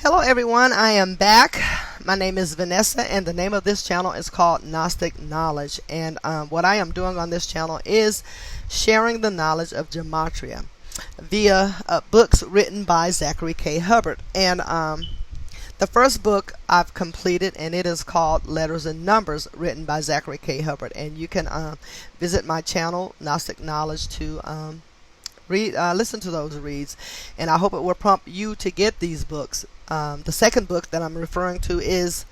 Hello everyone, I am back. My name is Vanessa and the name of this channel is called Gnostic Knowledge, and what I am doing on this channel is sharing the knowledge of Gematria via books written by Zachary K. Hubbard. And the first book I've completed, and it is called Letters and Numbers, written by Zachary K. Hubbard, and you can visit my channel Gnostic Knowledge to listen to those reads, and I hope it will prompt you to get these books. The second book that I'm referring to is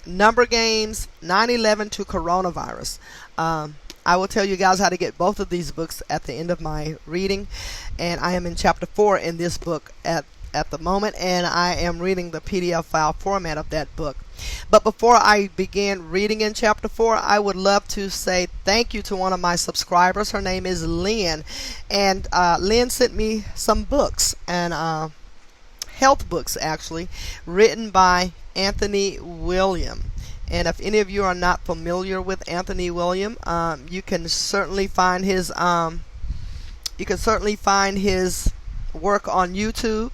Number Games 9/11 to Coronavirus. I will tell you guys how to get both of these books at the end of my reading, and I am in chapter 4 in this book at the moment, and I am reading the PDF file format of that book. But before I begin reading in chapter 4, I would love to say thank you to one of my subscribers. Her name is Lynn, and Lynn sent me some books, and health books actually, written by Anthony William. And if any of you are not familiar with Anthony William, you can certainly find his work on YouTube.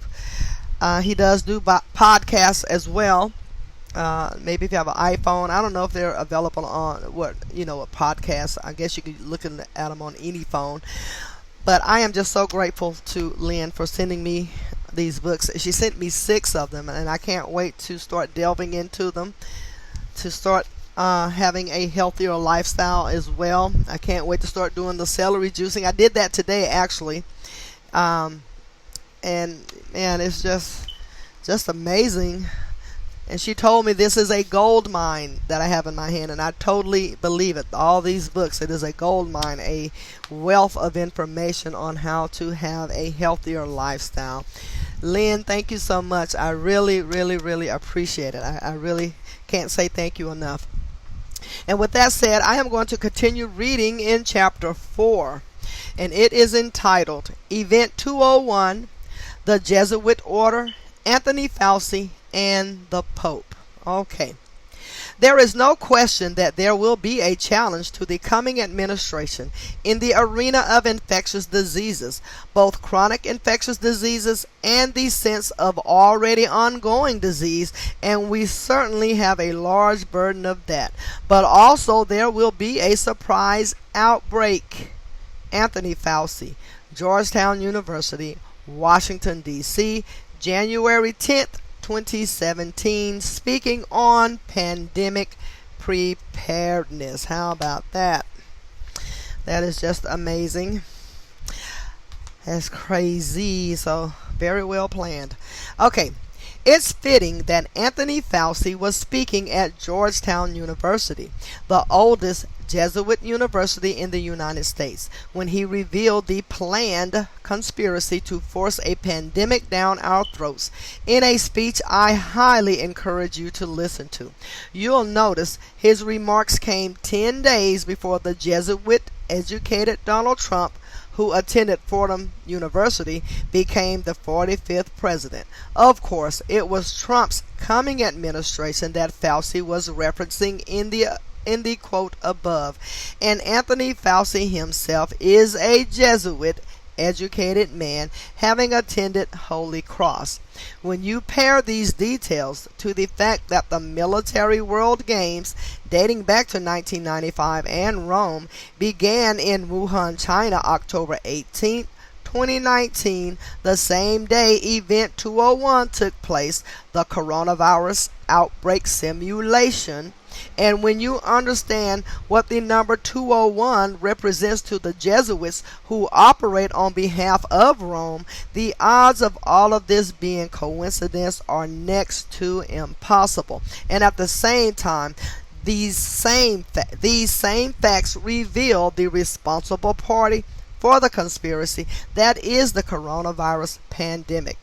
He does do podcasts as well. Maybe if you have an iPhone, I don't know if they're available on a podcast. I guess you could look at them on any phone. But I am just so grateful to Lynn for sending me these books. She sent me 6 of them, and I can't wait to start delving into them, to start having a healthier lifestyle as well. I can't wait to start doing the celery juicing. I did that today actually, and man, it's just amazing. And she told me this is a gold mine that I have in my hand, and I totally believe it. All these books, it is a gold mine, a wealth of information on how to have a healthier lifestyle. Lynn, thank you so much. I really, really, really appreciate it. I really can't say thank you enough. And with that said, I am going to continue reading in chapter 4, and it is entitled Event 201, The Jesuit Order, Anthony Fauci, and the Pope. Okay. There is no question that there will be a challenge to the coming administration in the arena of infectious diseases, both chronic infectious diseases and the sense of already ongoing disease, and we certainly have a large burden of that. But also there will be a surprise outbreak. Anthony Fauci, Georgetown University, Washington, D.C., January 10th, 2017, speaking on pandemic preparedness. How about that? That is just amazing. That's crazy. So very well planned. Okay. It's fitting that Anthony Fauci was speaking at Georgetown University, the oldest Jesuit university in the United States, when he revealed the planned conspiracy to force a pandemic down our throats in a speech I highly encourage you to listen to. You'll notice his remarks came 10 days before the Jesuit-educated Donald Trump, who attended Fordham University, became the 45th president. Of course, it was Trump's coming administration that Fauci was referencing in the quote above, and Anthony Fauci himself is a Jesuit educated man, having attended Holy Cross. When you pair these details to the fact that the military world games dating back to 1995 and Rome began in Wuhan, China, October 18, 2019, the same day Event 201 took place, the coronavirus outbreak simulation, and when you understand what the number 201 represents to the Jesuits who operate on behalf of Rome, the odds of all of this being coincidence are next to impossible. And at the same time, these same facts reveal the responsible party for the conspiracy that is the coronavirus pandemic.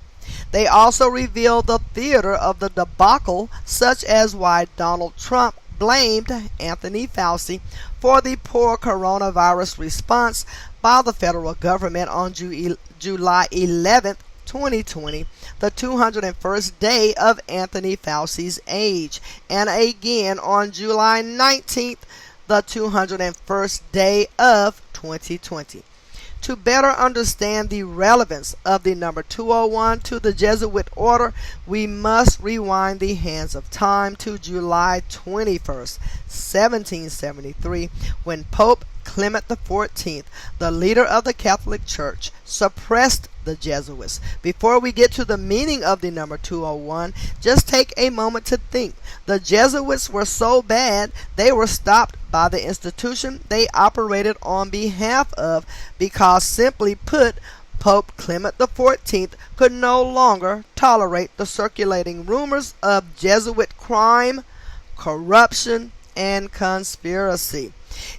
They also reveal the theater of the debacle, such as why Donald Trump blamed Anthony Fauci for the poor coronavirus response by the federal government on July 11th, 2020, the 201st day of Anthony Fauci's age, and again on July 19th, the 201st day of 2020. To better understand the relevance of the number 201 to the Jesuit order, we must rewind the hands of time to July 21st, 1773, when Pope Clement XIV, the leader of the Catholic Church, suppressed the Jesuits. Before we get to the meaning of the number 201, just take a moment to think. The Jesuits were so bad, they were stopped by the institution they operated on behalf of because, simply put, Pope Clement XIV could no longer tolerate the circulating rumors of Jesuit crime, corruption, and conspiracy.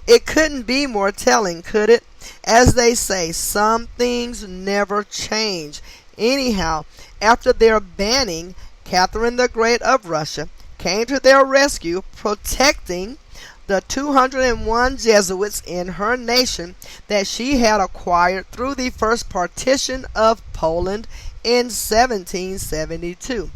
It couldn't be more telling, could it? As they say, some things never change. Anyhow, after their banning, Catherine the Great of Russia came to their rescue, protecting the 201 Jesuits in her nation that she had acquired through the first partition of Poland in 1772,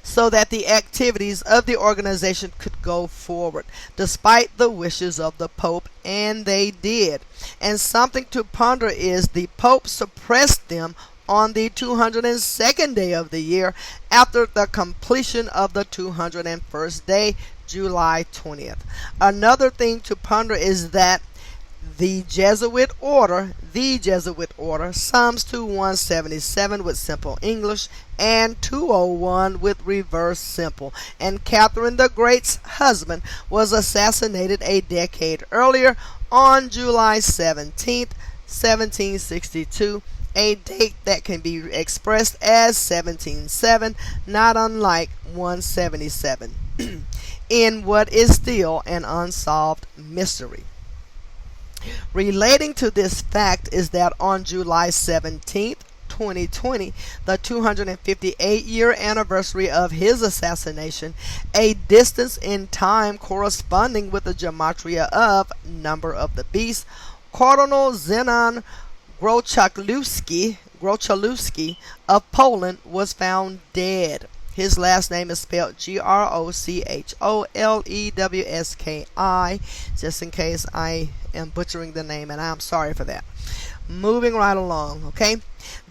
so that the activities of the organization could go forward, despite the wishes of the Pope, and they did. And something to ponder is the Pope suppressed them on the 202nd day of the year after the completion of the 201st day, July 20th. Another thing to ponder is that the Jesuit order, sums to 177 with simple English and 201 with reverse simple. And Catherine the Great's husband was assassinated a decade earlier on July 17th, 1762, a date that can be expressed as 177, not unlike 177, in what is still an unsolved mystery. Relating to this fact is that on July 17th, 2020, the 258-year anniversary of his assassination, a distance in time corresponding with the Gematria of Number of the Beast, Cardinal Zenon Grocholewski of Poland was found dead. His last name is spelled Grocholewski, just in case I am butchering the name, and I'm sorry for that. Moving right along, okay?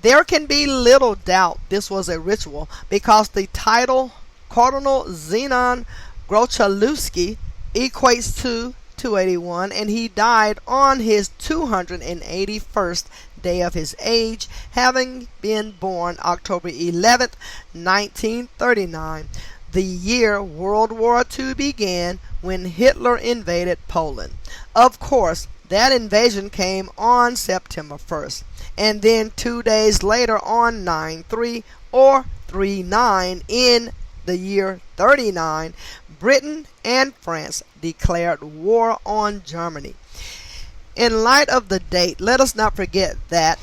There can be little doubt this was a ritual because the title Cardinal Zenon Grocholewski equates to 281, and he died on his 281st day of his age, having been born October 11th, 1939, the year World War II began, when Hitler invaded Poland. Of course, that invasion came on September 1st, and then 2 days later on 9/3 or 3/9 in the year 39, Britain and France declared war on Germany. In light of the date, let us not forget that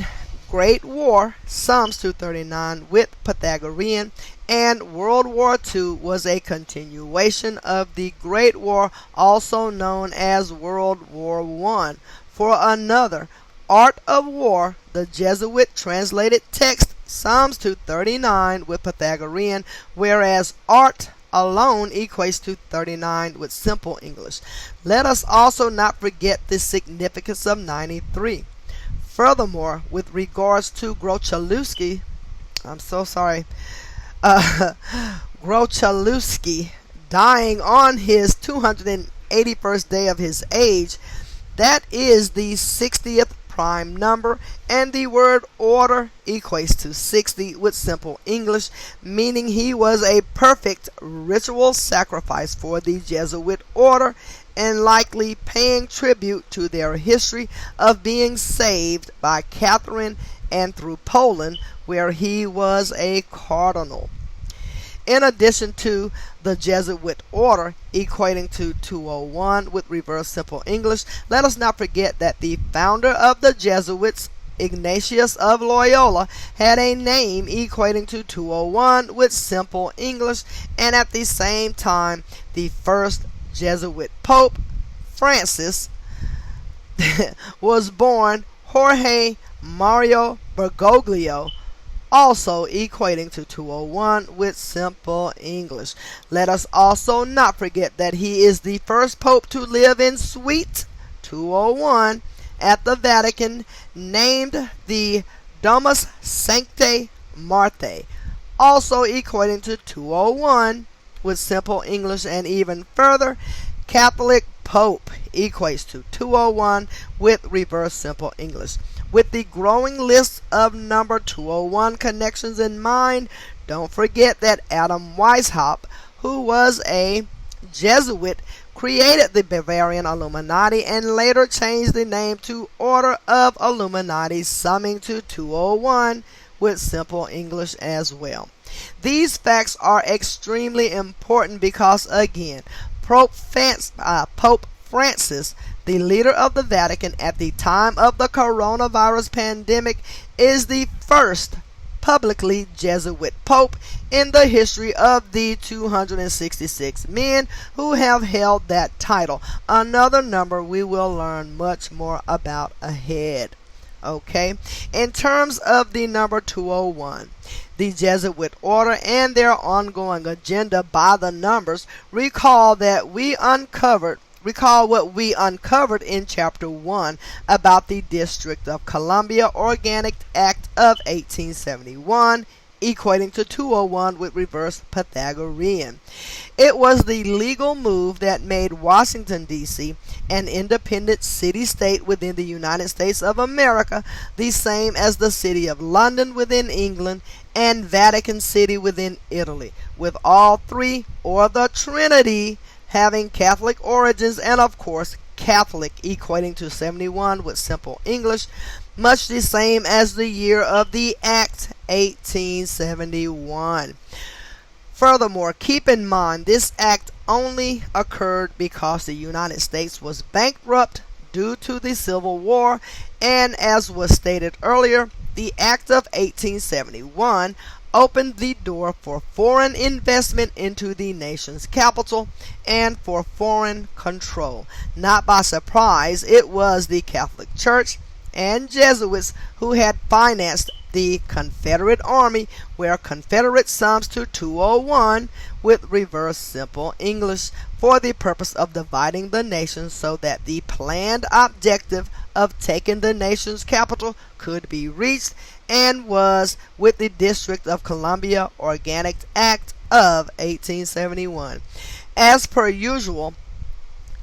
Great War sums to 39 with Pythagorean, and World War II was a continuation of the Great War, also known as World War I. For another, Art of War, the Jesuit translated text, sums to 39 with Pythagorean, whereas art alone equates to 39 with simple English. Let us also not forget the significance of 93. Furthermore, with regards to Grocholewski, Grocholewski dying on his 281st day of his age, that is the 60th prime number, and the word order equates to 60 with simple English, meaning he was a perfect ritual sacrifice for the Jesuit order, and likely paying tribute to their history of being saved by Catherine and through Poland, where he was a cardinal. In addition to the Jesuit order equating to 201 with reverse simple English, let us not forget that the founder of the Jesuits, Ignatius of Loyola, had a name equating to 201 with simple English, and at the same time, the first Jesuit Pope, Francis, was born Jorge Mario Bergoglio, also equating to 201 with simple English. Let us also not forget that he is the first pope to live in Suite 201, at the Vatican named the Domus Sanctae Marthae, also equating to 201 with simple English, and even further, Catholic Pope equates to 201 with reverse simple English. With the growing list of number 201 connections in mind, don't forget that Adam Weishaupt, who was a Jesuit, created the Bavarian Illuminati and later changed the name to Order of Illuminati, summing to 201 with simple English as well. These facts are extremely important because, again, Pope Francis, the leader of the Vatican at the time of the coronavirus pandemic, is the first publicly Jesuit pope in the history of the 266 men who have held that title. Another number we will learn much more about ahead. Okay, in terms of the number 201, the Jesuit order and their ongoing agenda by the numbers, recall what we uncovered in chapter 1 about the District of Columbia Organic Act of 1871, equating to 201 with reverse Pythagorean. It was the legal move that made Washington, D.C., an independent city-state within the United States of America, the same as the city of London within England and Vatican City within Italy, with all three, or the Trinity, having Catholic origins, and of course Catholic equating to 71 with simple English, much the same as the year of the Act, 1871. Furthermore, keep in mind this act only occurred because the United States was bankrupt due to the Civil War, and as was stated earlier, the Act of 1871 opened the door for foreign investment into the nation's capital and for foreign control. Not by surprise, it was the Catholic Church and Jesuits who had financed the Confederate Army, where Confederate sums to 201 with reverse simple English, for the purpose of dividing the nation so that the planned objective of taking the nation's capital could be reached, and was with the District of Columbia Organic Act of 1871. As per usual,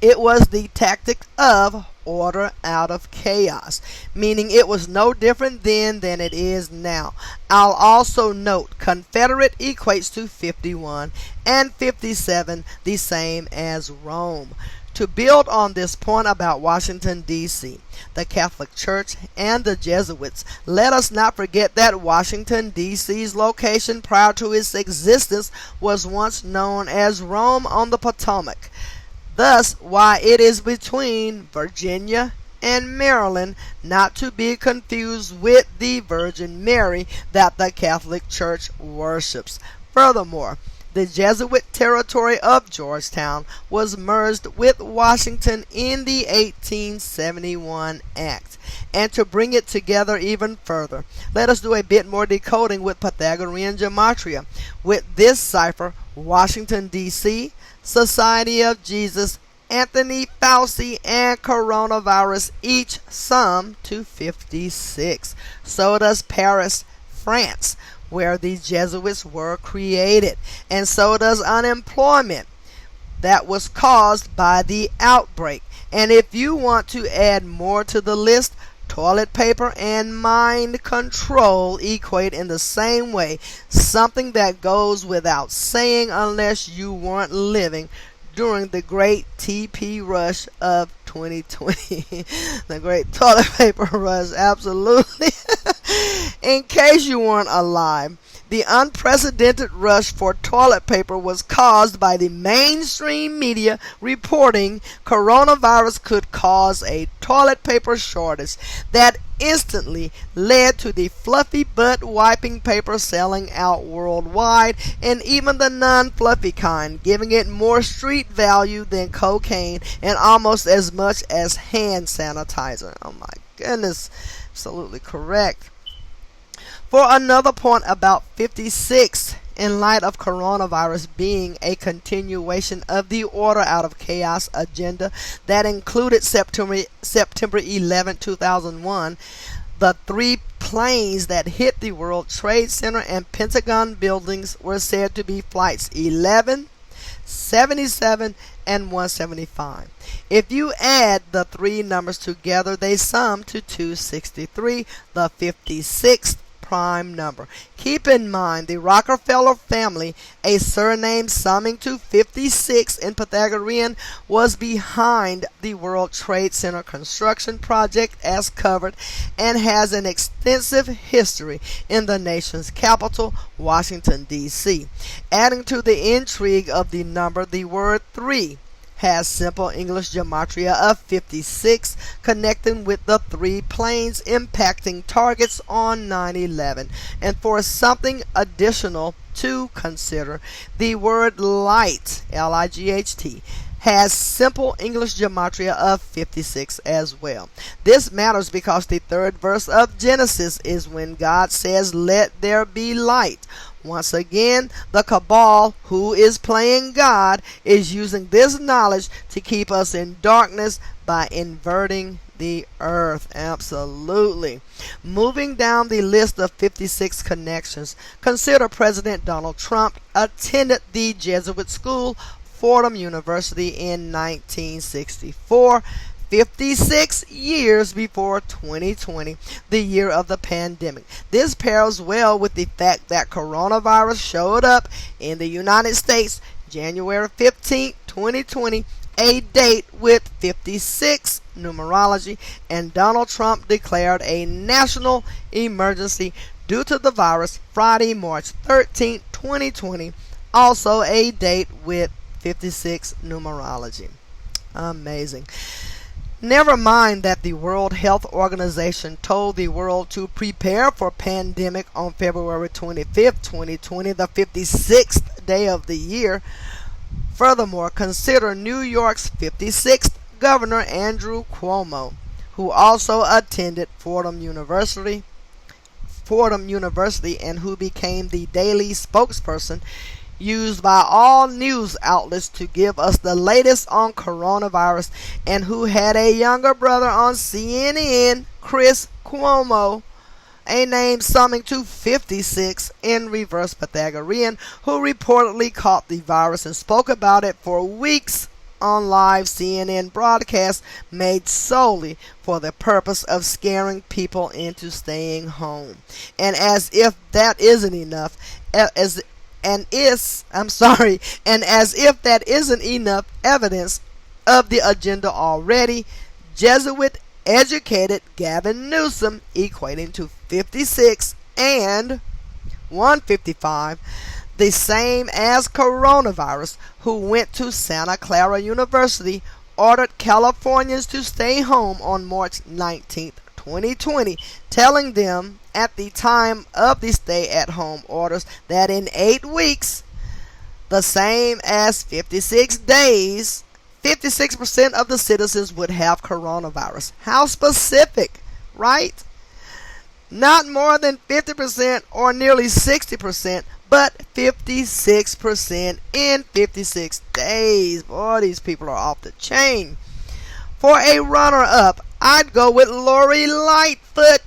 it was the tactic of order out of chaos, meaning it was no different then than it is now. I'll also note Confederate equates to 51 and 57, the same as Rome. To build on this point about Washington, D.C., the Catholic Church, and the Jesuits, let us not forget that Washington, D.C.'s location prior to its existence was once known as Rome on the Potomac. Thus, why it is between Virginia and Maryland, not to be confused with the Virgin Mary that the Catholic Church worships. Furthermore, the Jesuit territory of Georgetown was merged with Washington in the 1871 Act. And to bring it together even further, let us do a bit more decoding with Pythagorean Gematria. With this cipher, Washington, D.C., Society of Jesus, Anthony Fauci, and coronavirus each sum to 56. So does Paris, France, where the Jesuits were created. And so does unemployment that was caused by the outbreak. And if you want to add more to the list, toilet paper and mind control equate in the same way, something that goes without saying unless you weren't living during the great TP rush of 2020. The great toilet paper rush, absolutely. In case you weren't alive, the unprecedented rush for toilet paper was caused by the mainstream media reporting coronavirus could cause a toilet paper shortage that instantly led to the fluffy butt wiping paper selling out worldwide, and even the non-fluffy kind, giving it more street value than cocaine and almost as much as hand sanitizer. Oh my goodness, absolutely correct. For another point about 56 in light of coronavirus being a continuation of the order out of chaos agenda that included September 11, 2001, the 3 planes that hit the World Trade Center and Pentagon buildings were said to be flights 11, 77, and 175. If you add the 3 numbers together, they sum to 263, the 56th prime number. Keep in mind the Rockefeller family, a surname summing to 56 in Pythagorean, was behind the World Trade Center construction project as covered and has an extensive history in the nation's capital, Washington, D.C. Adding to the intrigue of the number, the word 3 has simple English gematria of 56, connecting with the 3 planes impacting targets on 9/11. And for something additional to consider, the word light, L-I-G-H-T, has simple English gematria of 56 as well. This matters because the 3rd verse of Genesis is when God says, "Let there be light." Once again, the cabal, who is playing God, is using this knowledge to keep us in darkness by inverting the earth. Absolutely. Moving down the list of 56 connections, consider President Donald Trump attended the Jesuit school, Fordham University, in 1964. 56 years before 2020, the year of the pandemic. This pairs well with the fact that coronavirus showed up in the United States January 15, 2020, a date with 56 numerology, and Donald Trump declared a national emergency due to the virus Friday, March 13, 2020, also a date with 56 numerology. Amazing. Never mind that the World Health Organization told the world to prepare for pandemic on February 25th, 2020, the 56th day of the year. Furthermore, consider New York's 56th Governor Andrew Cuomo, who also attended Fordham University and who became the daily spokesperson used by all news outlets to give us the latest on coronavirus, and who had a younger brother on CNN, Chris Cuomo, a name summing to 56 in reverse Pythagorean, who reportedly caught the virus and spoke about it for weeks on live CNN broadcasts made solely for the purpose of scaring people into staying home. And as if that isn't enough, and as if that isn't enough evidence of the agenda already, Jesuit educated Gavin Newsom, equating to 56 and 155, the same as coronavirus, who went to Santa Clara University, ordered Californians to stay home on March 19th, 2020, telling them at the time of the stay-at-home orders that in 8 weeks, the same as 56 days, 56% of the citizens would have coronavirus. How specific, right? Not more than 50% or nearly 60%, but 56% in 56 days. Boy, these people are off the chain. For a runner-up, I'd go with Lori Lightfoot,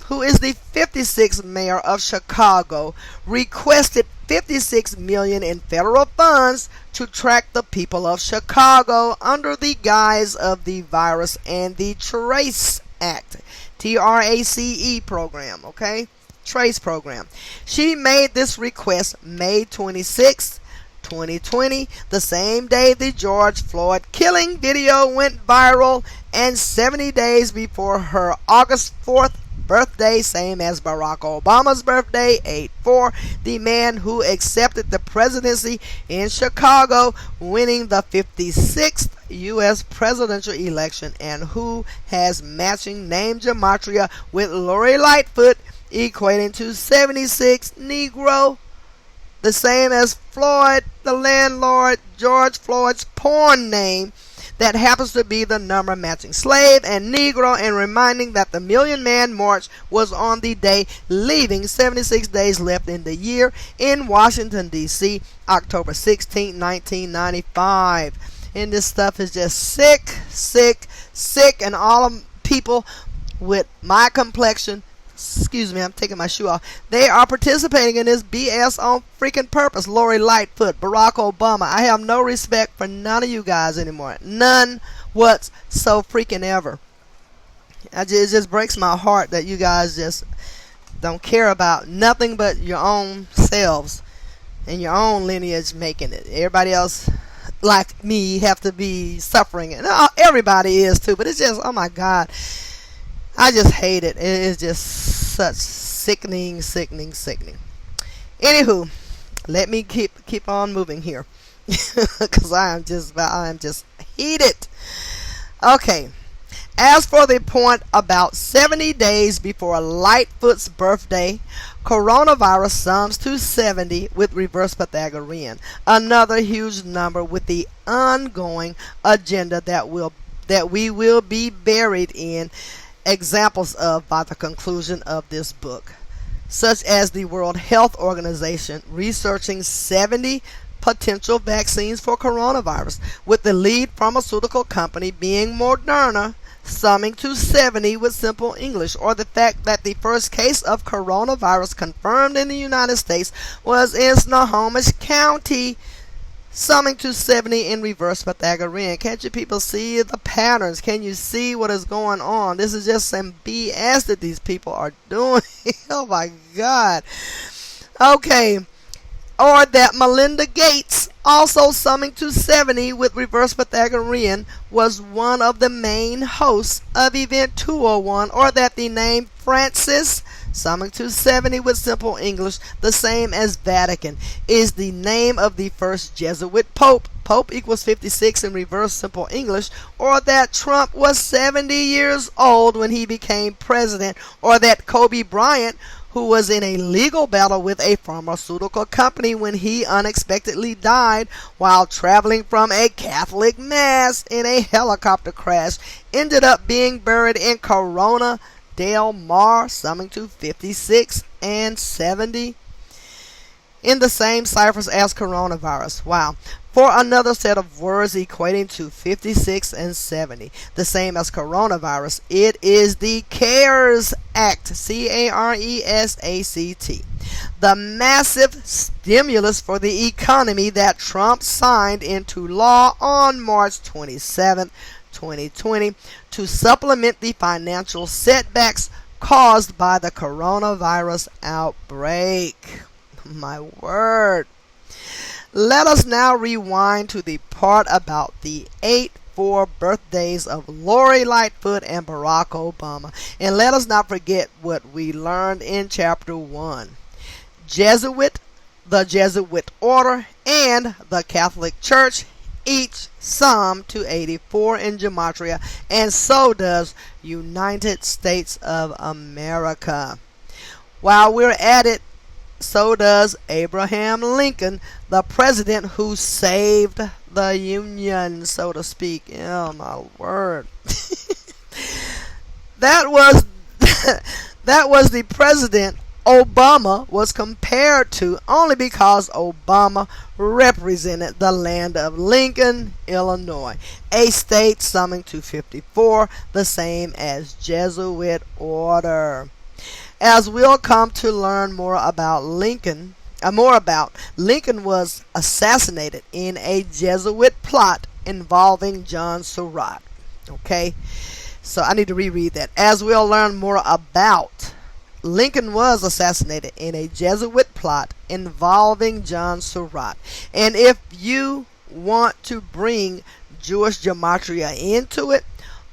who is the 56th mayor of Chicago, requested $56 million in federal funds to track the people of Chicago under the guise of the virus and the TRACE Act, TRACE program, okay? TRACE program. She made this request May 26, 2020, the same day the George Floyd killing video went viral, and 70 days before her August 4th birthday, same as Barack Obama's birthday, 8/4, the man who accepted the presidency in Chicago, winning the 56th U.S. presidential election, and who has matching name gematria with Lori Lightfoot, equating to 76 Negro, the same as Floyd, the landlord, George Floyd's porn name. that happens to be the number matching slave and Negro, and reminding that the Million Man March was on the day, leaving 76 days left in the year in Washington, D.C., October 16, 1995. And this stuff is just sick, sick, sick, and all of people with my complexion, excuse me, I'm taking my shoe off, they are participating in this BS on freaking purpose. Lori Lightfoot, Barack Obama. I have no respect for none of you guys anymore. None what's so freaking ever. It just breaks my heart that you guys just don't care about nothing but your own selves and your own lineage making it. Everybody else like me have to be suffering, and everybody is too, but it's just, oh my God, I just hate it. It is just such sickening. Anywho, let me keep on moving here because I am just heated. Okay, as for the point about 70 days before Lightfoot's birthday, coronavirus sums to 70 with reverse Pythagorean, another huge number with the ongoing agenda that we will be buried in examples of by the conclusion of this book, such as the World Health Organization researching 70 potential vaccines for coronavirus, with the lead pharmaceutical company being Moderna, summing to 70 with simple English, or the fact that the first case of coronavirus confirmed in the United States was in Snohomish County, summing to 70 in reverse Pythagorean. Can't you people see the patterns? Can you see what is going on? This is just some BS that these people are doing. Oh my God. Okay. Or that Melinda Gates, also summing to 70 with reverse Pythagorean, was one of the main hosts of Event 201, or that the name Francis, summing to 70 with simple English, the same as Vatican, is the name of the first Jesuit Pope. Pope equals 56 in reverse simple English, or that Trump was 70 years old when he became president, or that Kobe Bryant, who was in a legal battle with a pharmaceutical company when he unexpectedly died while traveling from a Catholic mass in a helicopter crash, ended up being buried in Corona Del Mar, summing to 56 and 70 in the same ciphers as coronavirus. Wow. For another set of words equating to 56 and 70, the same as coronavirus, it is the CARES Act, CARESACT, the massive stimulus for the economy that Trump signed into law on March 27, 2020, to supplement the financial setbacks caused by the coronavirus outbreak. My word. Let us now rewind to the part about the 4 birthdays of Lori Lightfoot and Barack Obama. And let us not forget what we learned in chapter 1. Jesuit, the Jesuit order, and the Catholic Church each sum to 84 in Gematria, and so does United States of America. While we're at it, so does Abraham Lincoln, the president who saved the Union, so to speak. Oh my word. That was the president Obama was compared to only because Obama represented the land of Lincoln, Illinois, a state summing to 54, the same as Jesuit order. As we'll come to learn more about Lincoln was assassinated in a Jesuit plot involving John Surratt. Okay, so I need to reread that. As we'll learn more about, Lincoln was assassinated in a Jesuit plot involving John Surratt. And if you want to bring Jewish Gematria into it,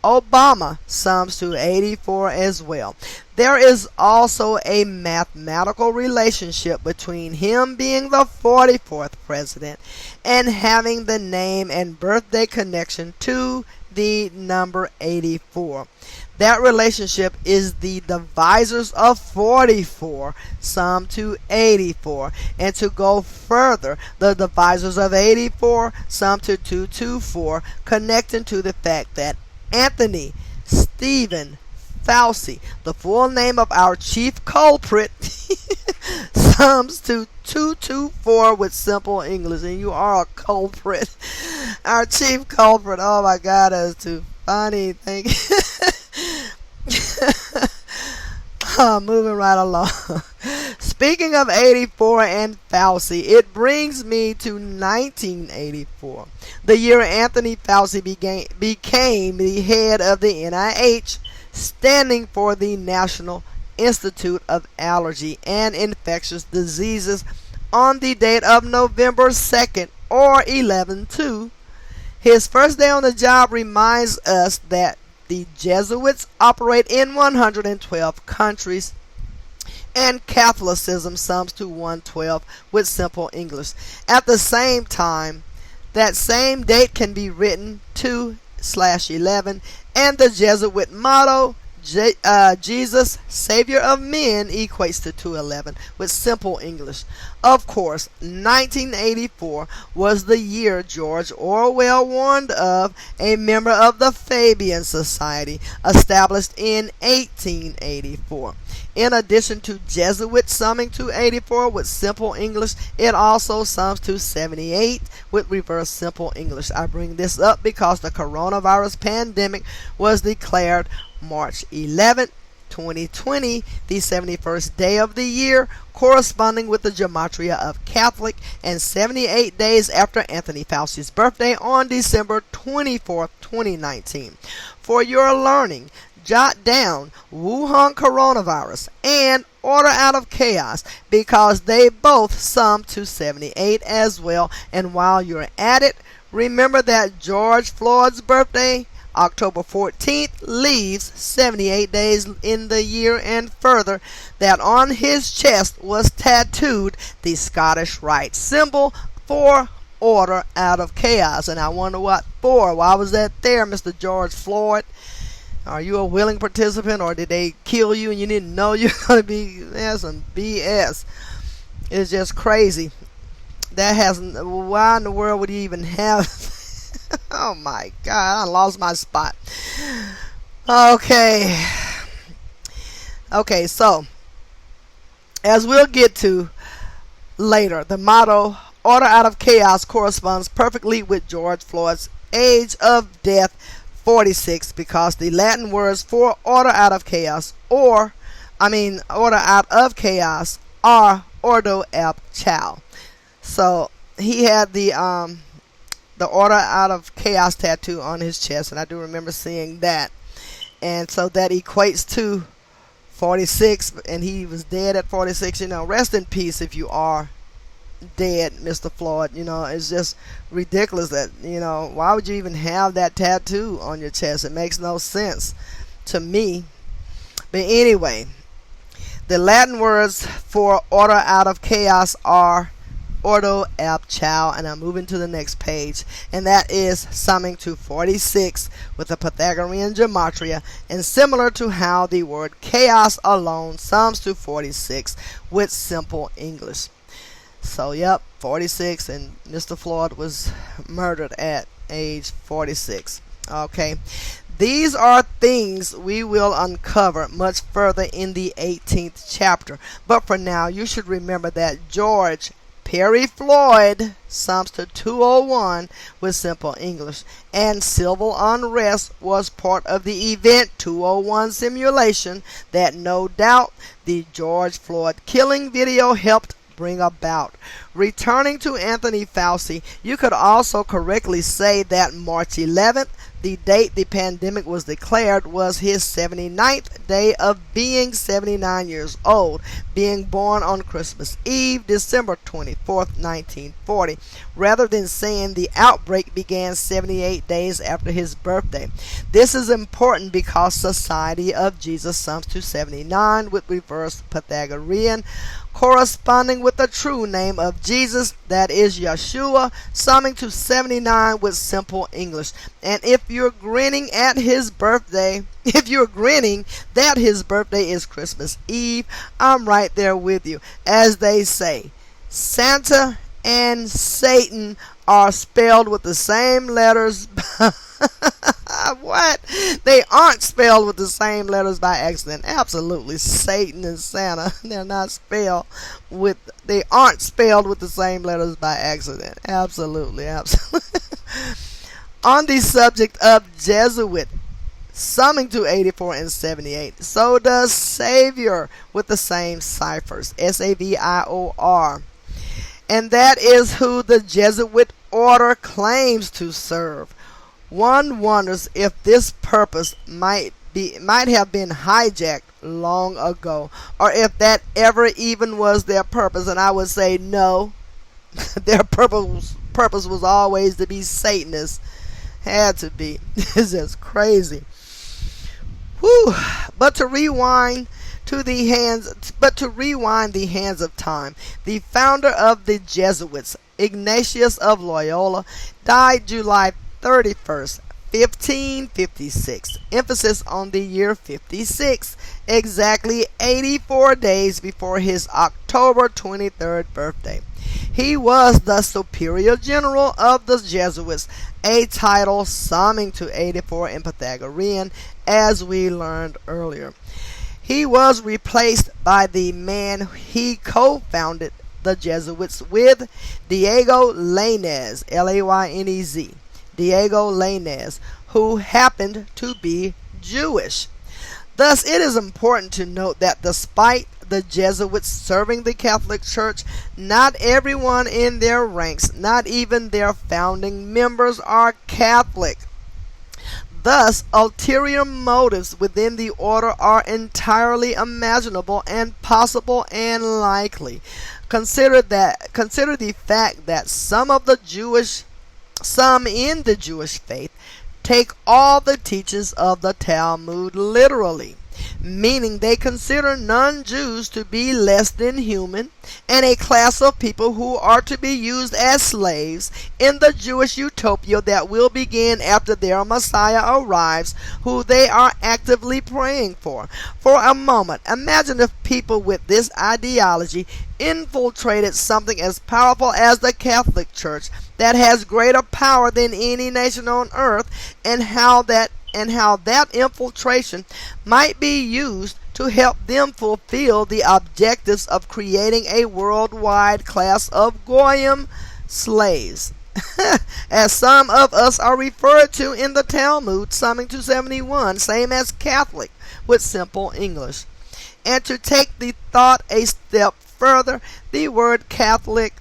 Obama sums to 84 as well. There is also a mathematical relationship between him being the 44th president and having the name and birthday connection to the number 84. That relationship is the divisors of 44 sum to 84. And to go further, the divisors of 84 sum to 224, connecting to the fact that Anthony Stephen Fauci, the full name of our chief culprit, sums to 224 with simple English. And you are a culprit. Our chief culprit. Oh my God, that's too funny. Thank you. Moving right along. Speaking of 84 and Fauci, it brings me to 1984, the year Anthony Fauci became the head of the NIH, standing for the National Institute of Allergy and Infectious Diseases, on the date of November 2nd or 11/2. His first day on the job reminds us that the Jesuits operate in 112 countries, and Catholicism sums to 112 with simple English. At the same time, that same date can be written 2/11, and the Jesuit motto, Jesus, Savior of Men, equates to 211 with simple English. Of course, 1984 was the year George Orwell warned of, a member of the Fabian Society, established in 1884. In addition to Jesuit summing to 84 with simple English, it also sums to 78 with reverse simple English. I bring this up because the coronavirus pandemic was declared March 11th, 2020, the 71st day of the year, corresponding with the Gematria of Catholic, and 78 days after Anthony Fauci's birthday on December 24th, 2019. For your learning, jot down Wuhan coronavirus and Order Out of Chaos, because they both sum to 78 as well. And while you're at it, remember that George Floyd's birthday, October 14th, leaves 78 days in the year, and further, that on his chest was tattooed the Scottish Rite symbol for Order Out of Chaos. And I wonder what for. Why was that there, Mr. George Floyd? Are you a willing participant, or did they kill you and you didn't know you're going to be? That's some BS. It's just crazy. That hasn't. Why in the world would you even have? Oh my God, I lost my spot. Okay, so as we'll get to later, the motto Order Out of Chaos corresponds perfectly with George Floyd's age of death, 46, because the Latin words for order out of chaos, order out of chaos, are ordo ab chao. So he had the Order Out of Chaos tattoo on his chest, and I do remember seeing that. And so that equates to 46, and he was dead at 46. Rest in peace if you are dead, Mr. Floyd. It's just ridiculous that, why would you even have that tattoo on your chest? It makes no sense to me. But anyway, the Latin words for order out of chaos are ordo ab chao, and I'm moving to the next page, and that is summing to 46 with the Pythagorean gematria, and similar to how the word chaos alone sums to 46 with simple English. So yep, 46, and Mr. Floyd was murdered at age 46. Okay, these are things we will uncover much further in the 18th chapter, but for now you should remember that George Perry Floyd sums to 201 with simple English, and civil unrest was part of the Event 201 simulation that no doubt the George Floyd killing video helped bring about. Returning to Anthony Fauci, you could also correctly say that March 11th, The date the pandemic was declared was his 79th day of being 79 years old, being born on Christmas Eve, December 24th, 1940, rather than saying the outbreak began 78 days after his birthday. This is important because Society of Jesus sums to 79 with reverse Pythagorean, corresponding with the true name of Jesus, that is Yeshua, summing to 79 with simple English. And if you're grinning that his birthday is Christmas Eve, I'm right there with you. As they say, Santa and Satan are spelled with the same letters. What? They aren't spelled with the same letters by accident. Absolutely. Satan and Santa, they aren't spelled with the same letters by accident. Absolutely. On the subject of Jesuit, summing to 84 and 78, so does Savior with the same ciphers, Savior. And that is who the Jesuit order claims to serve. One wonders if this purpose might have been hijacked long ago, or if that ever even was their purpose. And I would say no. Their purpose was always to be Satanists. Had to be. It's just crazy. Whew. But to rewind the hands of time, the founder of the Jesuits, Ignatius of Loyola, died July 31st, 1556. Emphasis on the year 56, exactly 84 days before his October 23rd birthday. He was the Superior General of the Jesuits, a title summing to 84 in Pythagorean, as we learned earlier. He was replaced by the man he co-founded the Jesuits with, Diego Lainez, Laynez. Diego Lainez, who happened to be Jewish. Thus, it is important to note that despite the Jesuits serving the Catholic Church, not everyone in their ranks, not even their founding members, are Catholic. Thus, ulterior motives within the order are entirely imaginable and possible and likely. Consider the fact that some in the Jewish faith take all the teachings of the Talmud literally, meaning they consider non-Jews to be less than human and a class of people who are to be used as slaves in the Jewish utopia that will begin after their Messiah arrives, who they are actively praying for. For a moment, imagine if people with this ideology infiltrated something as powerful as the Catholic Church, that has greater power than any nation on earth, and how that infiltration might be used to help them fulfill the objectives of creating a worldwide class of Goyim slaves, as some of us are referred to in the Talmud, summing to 71, same as Catholic, with simple English. And to take the thought a step further, the word Catholic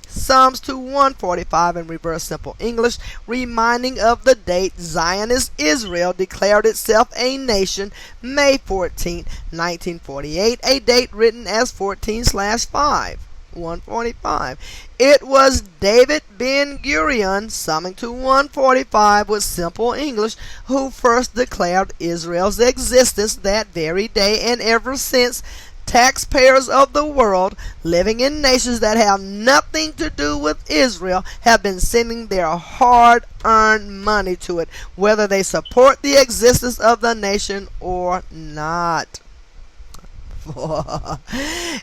sums to 145 in reverse simple English, reminding of the date Zionist Israel declared itself a nation, May 14, 1948, a date written as 14/5. 145. It was David Ben-Gurion, summing to 145 with simple English, who first declared Israel's existence that very day, and ever since, taxpayers of the world living in nations that have nothing to do with Israel have been sending their hard-earned money to it, whether they support the existence of the nation or not.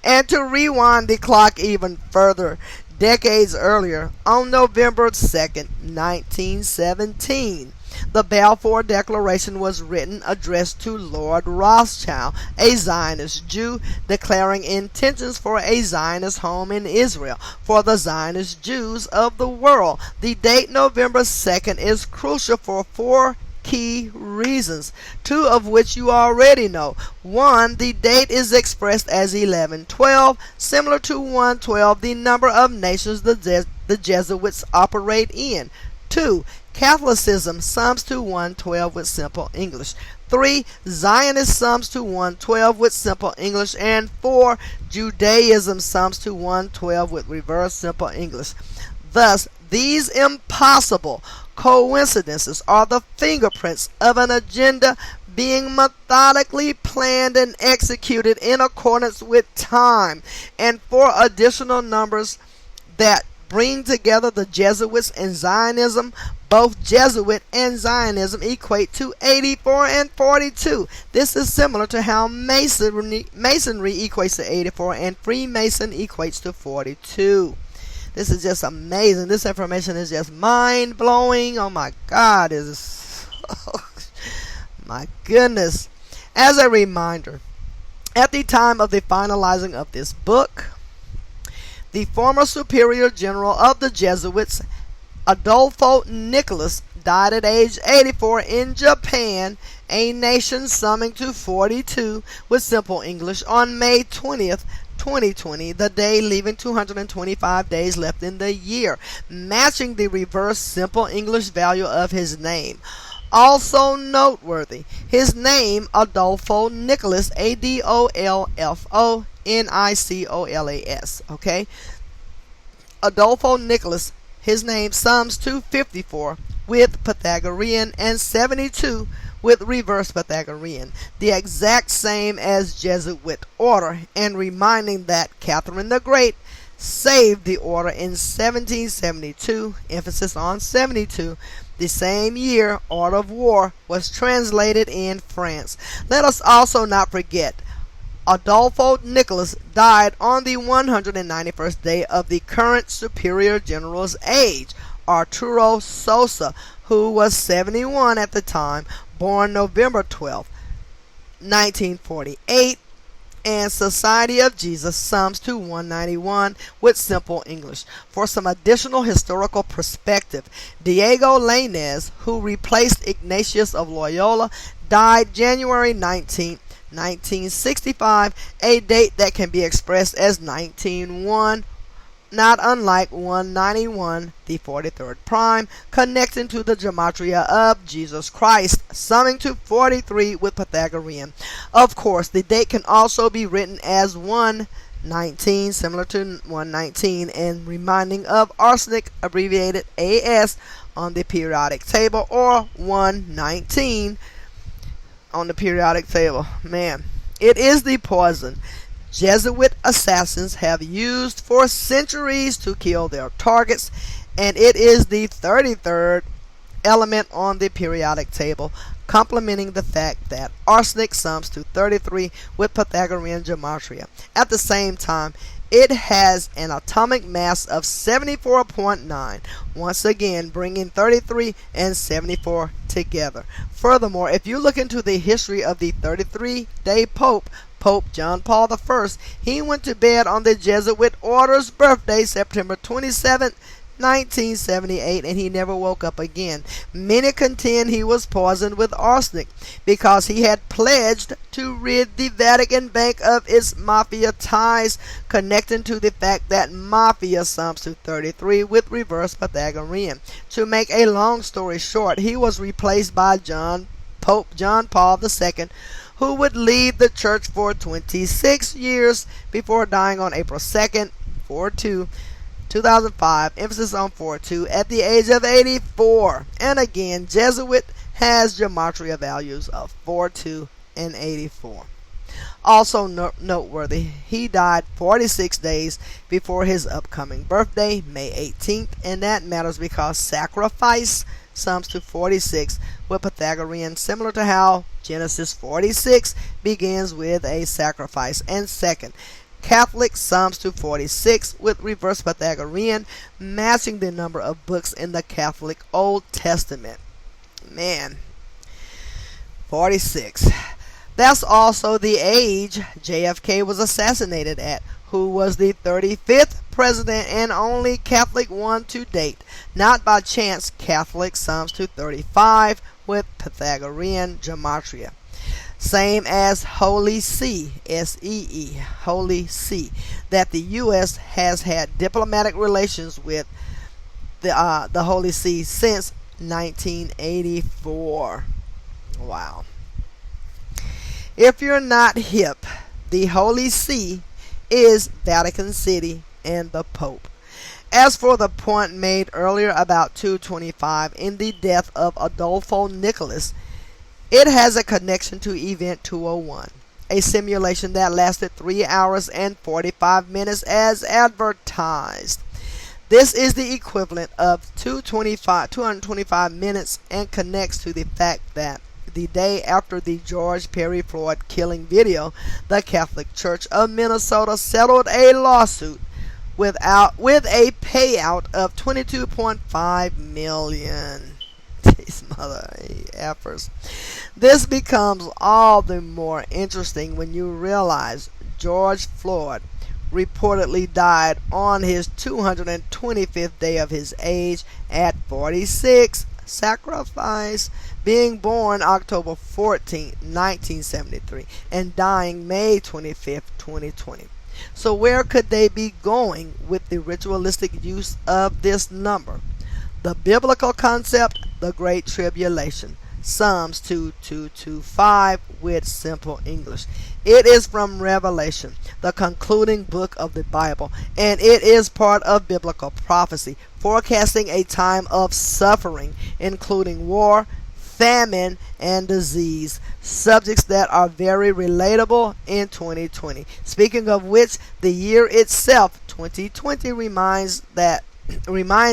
And to rewind the clock even further, decades earlier, on November 2nd, 1917, the Balfour Declaration was written, addressed to Lord Rothschild, a Zionist Jew, declaring intentions for a Zionist home in Israel for the Zionist Jews of the world. The date November 2nd is crucial for four key reasons, two of which you already know. One, the date is expressed as 1112, similar to 112, the number of nations the Jesuits operate in. 2. Catholicism, Psalms 2:1-12 with simple English. 3. Zionist, Psalms 2:1-12 with simple English. And 4. Judaism, Psalms 2:1-12 with reverse simple English. Thus, these impossible coincidences are the fingerprints of an agenda being methodically planned and executed in accordance with time, and 4 additional numbers that bring together the Jesuits and Zionism. Both Jesuit and Zionism equate to 84 and 42. This is similar to how Masonry equates to 84 and Freemason equates to 42. This is just amazing. This information is just mind-blowing. Oh my God, my goodness. As a reminder, at the time of the finalizing of this book, the former superior general of the Jesuits, Adolfo Nicholas, died at age 84 in Japan, a nation summing to 42 with simple English, on May 20th, 2020, the day leaving 225 days left in the year, matching the reverse simple English value of his name. Also noteworthy, his name, Adolfo Nicholas, Adolfo-Nicolas, okay? Adolfo Nicholas, his name, Psalms 254 with Pythagorean and 72 with reverse Pythagorean, the exact same as Jesuit order, and reminding that Catherine the Great saved the order in 1772, emphasis on 72, the same year Art of War was translated in France. Let us also not forget, Adolfo Nicholas died on the 191st day of the current superior general's age, Arturo Sosa, who was 71 at the time, born November 12, 1948, and Society of Jesus, Psalms 2:191 with simple English. For some additional historical perspective, Diego Lainez, who replaced Ignatius of Loyola, died January 19, 1965, a date that can be expressed as 19:1, not unlike 191, the 43rd prime, connecting to the Gematria of Jesus Christ, summing to 43 with Pythagorean. Of course, the date can also be written as 119, similar to 119, and reminding of arsenic, abbreviated AS, on the periodic table, or 119 on the periodic table. Man, it is the poison Jesuit assassins have used for centuries to kill their targets, and it is the 33rd element on the periodic table, complementing the fact that arsenic sums to 33 with Pythagorean gematria. At the same time, it has an atomic mass of 74.9, once again bringing 33 and 74 together. Furthermore, if you look into the history of the 33-day Pope John Paul I, he went to bed on the Jesuit order's birthday, September 27, 1978, and he never woke up again. Many contend he was poisoned with arsenic because he had pledged to rid the Vatican Bank of its mafia ties, connecting to the fact that mafia sums to 33 with reverse Pythagorean. To make a long story short, he was replaced by Pope John Paul II, who would lead the church for 26 years before dying on April 2nd, 2005, emphasis on 42, at the age of 84. And again, Jesuit has gematria values of 42 and 84. Also noteworthy, he died 46 days before his upcoming birthday, May 18th, and that matters because sacrifice sums to 46 with Pythagorean, similar to how Genesis 46 begins with a sacrifice. And second, Catholic sums to 46 with reverse Pythagorean, matching the number of books in the Catholic Old Testament. Man, 46. That's also the age JFK was assassinated at, who was the 35th president and only Catholic one to date. Not by chance, Catholic sums to 35 with Pythagorean gematria. Same as Holy See, S-E-E, Holy See, that the U.S. has had diplomatic relations with the Holy See since 1984. Wow. If you're not hip, the Holy See is Vatican City and the Pope. As for the point made earlier about 225 in the death of Adolfo Nicholas, it has a connection to Event 201, a simulation that lasted 3 hours and 45 minutes as advertised. This is the equivalent of 225 minutes and connects to the fact that the day after the George Perry Floyd killing video, the Catholic Church of Minnesota settled a lawsuit with a payout of $22.5 million. These mother effers. This becomes all the more interesting when you realize George Floyd reportedly died on his 225th day of his age at 46. Sacrifice, being born October 14, 1973, and dying May 25, 2020. So where could they be going with the ritualistic use of this number? The biblical concept, the Great Tribulation. Psalms 2225 with simple English. It is from Revelation, the concluding book of the Bible, and it is part of biblical prophecy, forecasting a time of suffering, including war, famine, and disease, subjects that are very relatable in 2020. Speaking of which, the year itself, 2020, reminds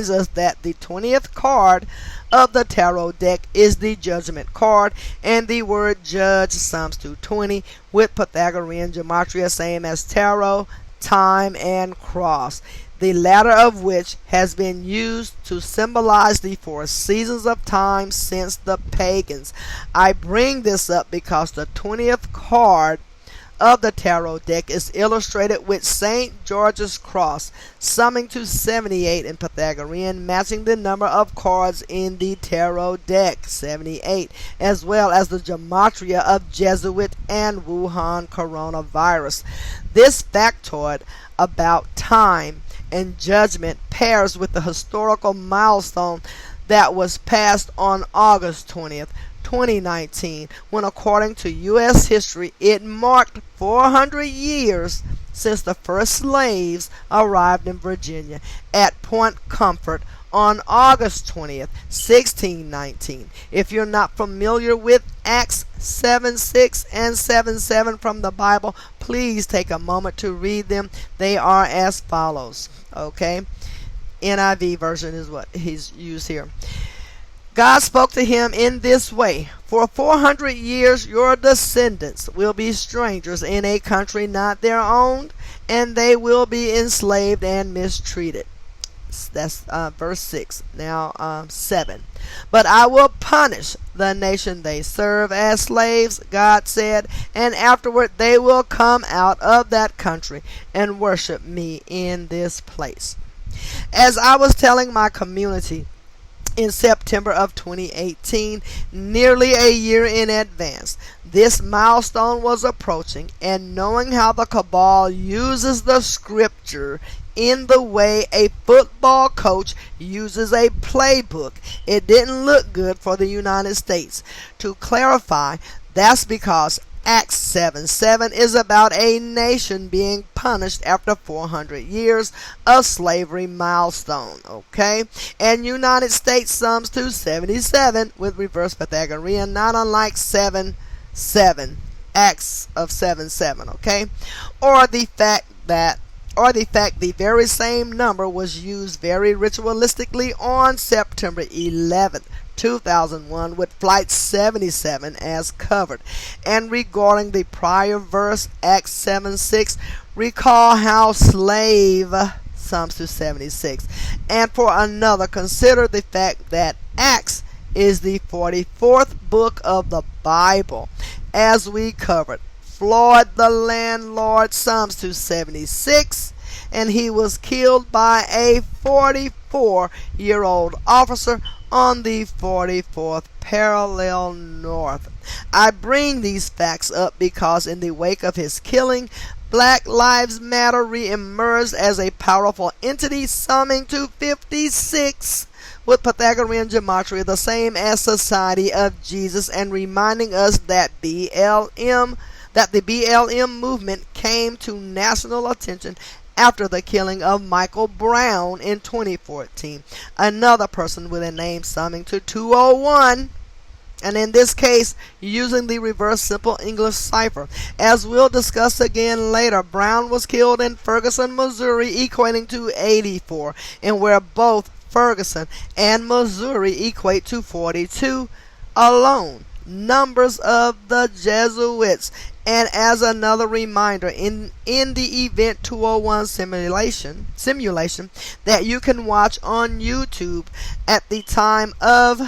us that the 20th card of the tarot deck is the Judgment card, and the word judge, Psalms 220, with Pythagorean Gematria, same as tarot, time, and cross, the latter of which has been used to symbolize the 4 seasons of time since the pagans. I bring this up because the 20th card of the tarot deck is illustrated with St. George's cross, summing to 78 in Pythagorean, matching the number of cards in the tarot deck, 78, as well as the gematria of Jesuit and Wuhan coronavirus. This factoid about time and judgment pairs with the historical milestone that was passed on August 20th, 2019, when according to U.S. history it marked 400 years since the first slaves arrived in Virginia at Point Comfort on August 20th, 1619. If you're not familiar with Acts 7:6 and 7:7 from the Bible, please take a moment to read them. They are as follows. Okay, NIV version is what he's used here. God spoke to him in this way: for 400 years your descendants will be strangers in a country not their own, and they will be enslaved and mistreated. That's verse 6. Now 7. But I will punish the nation they serve as slaves, God said, and afterward they will come out of that country and worship me in this place. As I was telling my community in September of 2018, nearly a year in advance, this milestone was approaching, and knowing how the cabal uses the scripture in the way a football coach uses a playbook, it didn't look good for the United States. To clarify, that's because Acts 7:7 is about a nation being punished after 400 years of slavery milestone, okay? And United States Psalms 277 with reverse Pythagorean, not unlike 7:7, Acts of 7:7, okay? Or the fact the very same number was used very ritualistically on September 11th, 2001 with Flight 77 as covered. And regarding the prior verse, Acts 7:6, recall how slave, Psalms 276. And for another, consider the fact that Acts is the 44th book of the Bible, as we covered. Floyd the landlord, Psalms 276, and he was killed by a 44-year-old officer on the 44th parallel north. I bring these facts up because in the wake of his killing, Black Lives Matter re-emerged as a powerful entity, summing to 56 with Pythagorean gematria, the same as Society of Jesus, and reminding us that the BLM movement came to national attention after the killing of Michael Brown in 2014. Another person with a name summing to 201, and in this case using the reverse simple English cipher. As we'll discuss again later, Brown was killed in Ferguson, Missouri, equating to 84, and where both Ferguson and Missouri equate to 42 alone, numbers of the Jesuits. And as another reminder, in the Event 201 simulation that you can watch on YouTube at the time of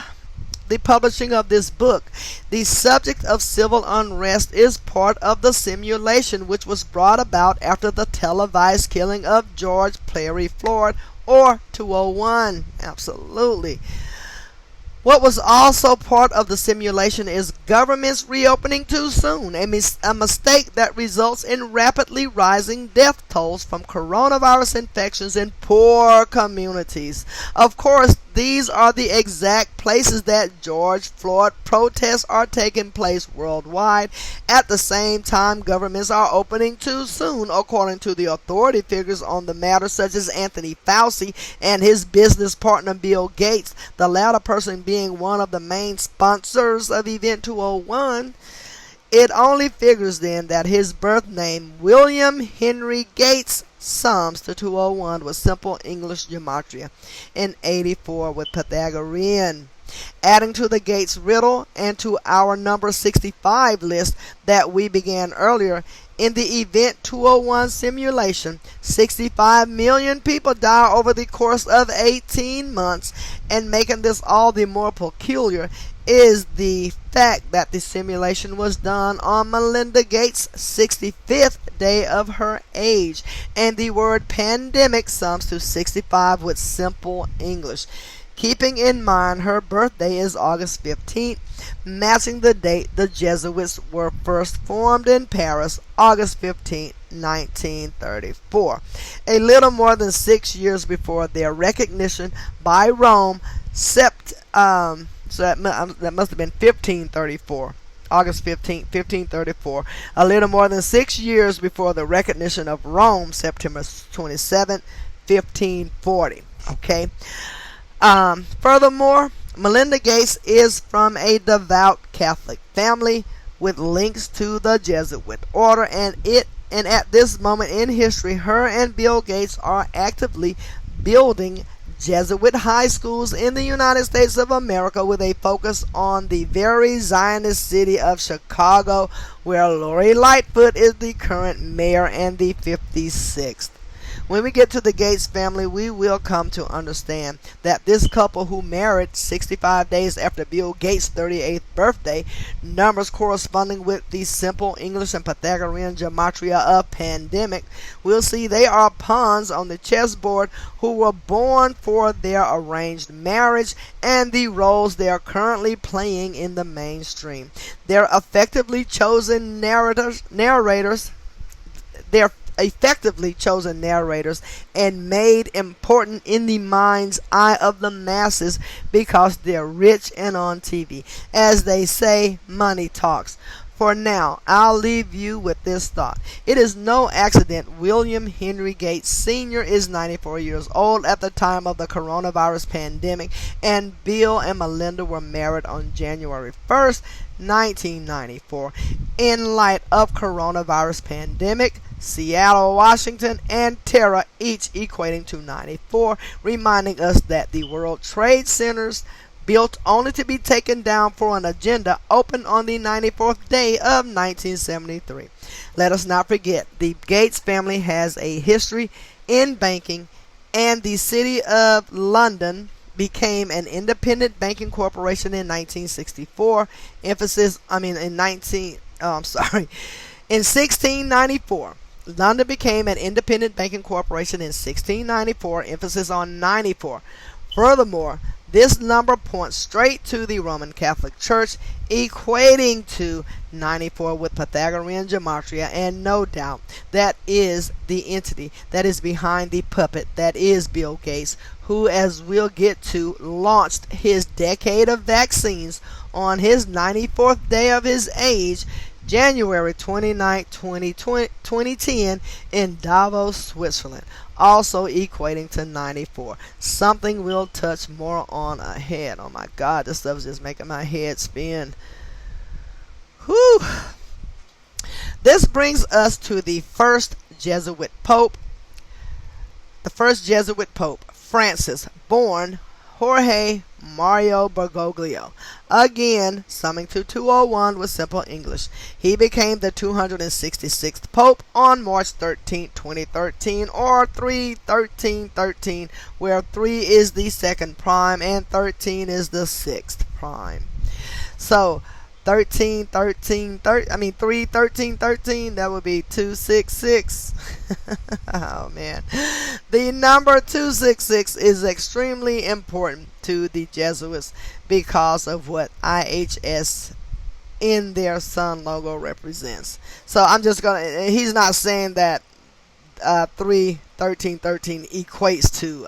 the publishing of this book, the subject of civil unrest is part of the simulation, which was brought about after the televised killing of George Perry Floyd, or 201. Absolutely. What was also part of the simulation is governments reopening too soon, a mistake that results in rapidly rising death tolls from coronavirus infections in poor communities. Of course, these are the exact places that George Floyd protests are taking place worldwide. At the same time, governments are opening too soon, according to the authority figures on the matter, such as Anthony Fauci and his business partner Bill Gates, the latter person being one of the main sponsors of Event 201. It only figures then that his birth name, William Henry Gates, sums to 201 with simple English gematria, and 84 with Pythagorean. Adding to the Gates riddle and to our number 65 list that we began earlier, in the Event 201 simulation, 65 million people die over the course of 18 months, and making this all the more peculiar is the fact that the simulation was done on Melinda Gates' 65th day of her age, and the word pandemic sums to 65 with simple English. Keeping in mind her birthday is August 15th, matching the date the Jesuits were first formed in Paris, August 15th, 1934. A little more than 6 years before their recognition by Rome, so that must have been 1534. August 15th, 1534. A little more than 6 years before the recognition of Rome, September 27th, 1540. Okay. Furthermore, Melinda Gates is from a devout Catholic family with links to the Jesuit order, and at this moment in history, her and Bill Gates are actively building Jesuit high schools in the United States of America, with a focus on the very Zionist city of Chicago, where Lori Lightfoot is the current mayor and the 56th. When we get to the Gates family, we will come to understand that this couple, who married 65 days after Bill Gates' 38th birthday, numbers corresponding with the simple English and Pythagorean gematria of pandemic, we'll see they are pawns on the chessboard who were born for their arranged marriage and the roles they are currently playing in the mainstream. They're effectively chosen narrators and made important in the mind's eye of the masses because they're rich and on TV. As they say, money talks. For now, I'll leave you with this thought. It is no accident William Henry Gates Sr. is 94 years old at the time of the coronavirus pandemic, and Bill and Melinda were married on January 1st, 1994. In light of coronavirus pandemic, Seattle, Washington, and Terra, each equating to 94, reminding us that the World Trade Centers, built only to be taken down for an agenda, opened on the 94th day of 1973. Let us not forget, the Gates family has a history in banking, and the City of London became an independent banking corporation in 1964. In 1694. London became an independent banking corporation in 1694, emphasis on 94. Furthermore, This number points straight to the Roman Catholic Church, equating to 94 with Pythagorean Gematria, and no doubt that is the entity that is behind the puppet that is Bill Gates, who, as we'll get to, launched his decade of vaccines on his 94th day of his age, January 29, 2010, in Davos, Switzerland, also equating to 94. Something we'll touch more on ahead. Oh my God, this stuff is just making my head spin. Whew. This brings us to the first Jesuit Pope. The first Jesuit Pope, Francis, born Jorge Mario Bergoglio. Again, summing to 201 with simple English. He became the 266th Pope on March 13, 2013, or 3-13-13, where 3 is the second prime and 13 is the sixth prime. So 3 13 13, that would be 266. Oh man, the number 266 is extremely important to the Jesuits because of what IHS in their sun logo represents. So I'm just gonna, he's not saying that 3 13 13 equates to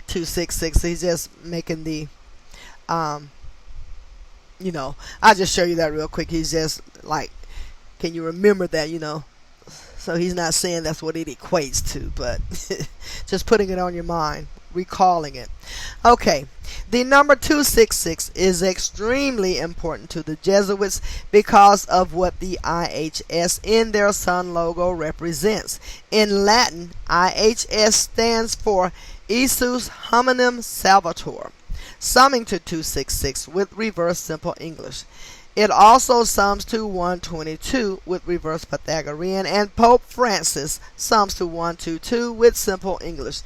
266. He's just making the I'll just show you that real quick. He's just like, can you remember that, So he's not saying that's what it equates to, but just putting it on your mind, recalling it. Okay, the number 266 is extremely important to the Jesuits because of what the IHS in their sun logo represents. In Latin, IHS stands for Isus Hominum Salvator, summing to 266 with reverse simple English. It also sums to 122 with reverse Pythagorean, and Pope Francis sums to 122 with simple English.